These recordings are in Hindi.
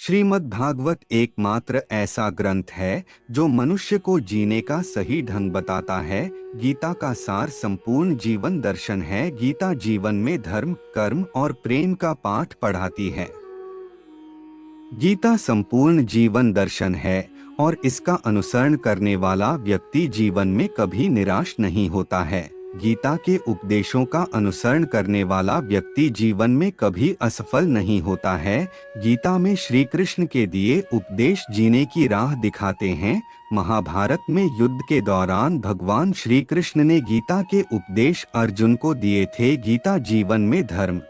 श्रीमद् भागवत एकमात्र ऐसा ग्रंथ है जो मनुष्य को जीने का सही ढंग बताता है। गीता का सार संपूर्ण जीवन दर्शन है। गीता जीवन में धर्म, कर्म और प्रेम का पाठ पढ़ाती है। गीता संपूर्ण जीवन दर्शन है और इसका अनुसरण करने वाला व्यक्ति जीवन में कभी निराश नहीं होता है। गीता के उपदेशों का अनुसरण करने वाला व्यक्ति जीवन में कभी असफल नहीं होता है। गीता में श्री कृष्ण के दिए उपदेश जीने की राह दिखाते हैं। महाभारत में युद्ध के दौरान भगवान श्री कृष्ण ने गीता के उपदेश अर्जुन को दिए थे। गीता जीवन में धर्म,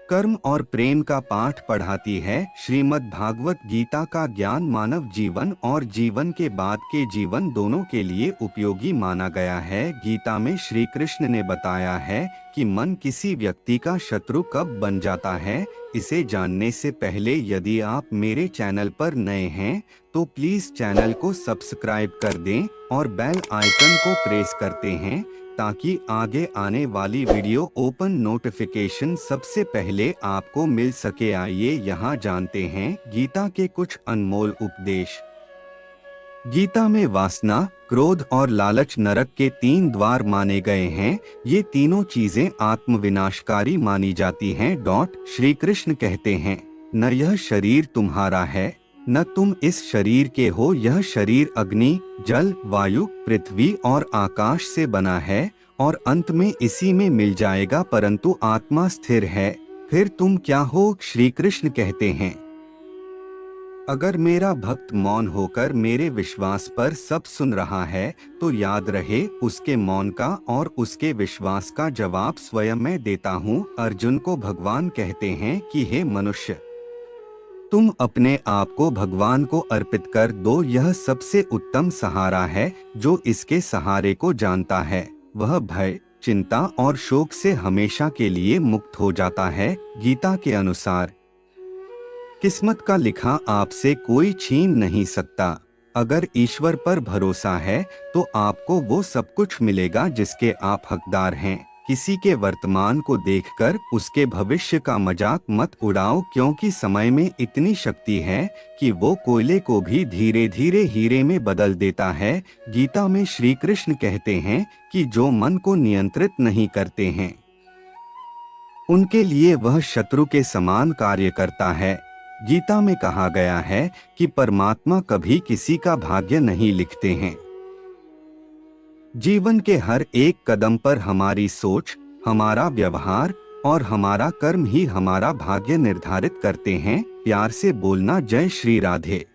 कर्म और प्रेम का पाठ पढ़ाती है। श्रीमद् भागवत गीता का ज्ञान मानव जीवन और जीवन के बाद के जीवन दोनों के लिए उपयोगी माना गया है। गीता में श्री कृष्ण ने बताया है कि मन किसी व्यक्ति का शत्रु कब बन जाता है। इसे जानने से पहले यदि आप मेरे चैनल पर नए हैं तो प्लीज चैनल को सब्सक्राइब कर दें और बेल आइकन को प्रेस करते हैं ताकि आगे आने वाली वीडियो ओपन नोटिफिकेशन सबसे पहले आपको मिल सके। आइए यहाँ जानते हैं गीता के कुछ अनमोल उपदेश। गीता में वासना, क्रोध और लालच नरक के 3 द्वार माने गए हैं। ये तीनों चीजें आत्मविनाशकारी मानी जाती हैं। श्री कृष्ण कहते हैं, न यह शरीर तुम्हारा है न तुम इस शरीर के हो। यह शरीर अग्नि, जल, वायु, पृथ्वी और आकाश से बना है और अंत में इसी में मिल जाएगा, परंतु आत्मा स्थिर है। फिर तुम क्या हो? श्री कृष्ण कहते हैं, अगर मेरा भक्त मौन होकर मेरे विश्वास पर सब सुन रहा है तो याद रहे उसके मौन का और उसके विश्वास का जवाब स्वयं मैं देता हूँ। अर्जुन को भगवान कहते हैं कि हे मनुष्य, तुम अपने आप को भगवान को अर्पित कर दो। यह सबसे उत्तम सहारा है। जो इसके सहारे को जानता है वह भय, चिंता और शोक से हमेशा के लिए मुक्त हो जाता है। गीता के अनुसार किस्मत का लिखा आपसे कोई छीन नहीं सकता। अगर ईश्वर पर भरोसा है तो आपको वो सब कुछ मिलेगा जिसके आप हकदार हैं। किसी के वर्तमान को देखकर उसके भविष्य का मजाक मत उड़ाओ, क्योंकि समय में इतनी शक्ति है कि वो कोयले को भी धीरे धीरे हीरे में बदल देता है। गीता में श्री कृष्ण कहते हैं कि जो मन को नियंत्रित नहीं करते हैं उनके लिए वह शत्रु के समान कार्य करता है। गीता में कहा गया है कि परमात्मा कभी किसी का भाग्य नहीं लिखते हैं। जीवन के हर एक कदम पर हमारी सोच, हमारा व्यवहार और हमारा कर्म ही हमारा भाग्य निर्धारित करते हैं। प्यार से बोलना। जय श्री राधे।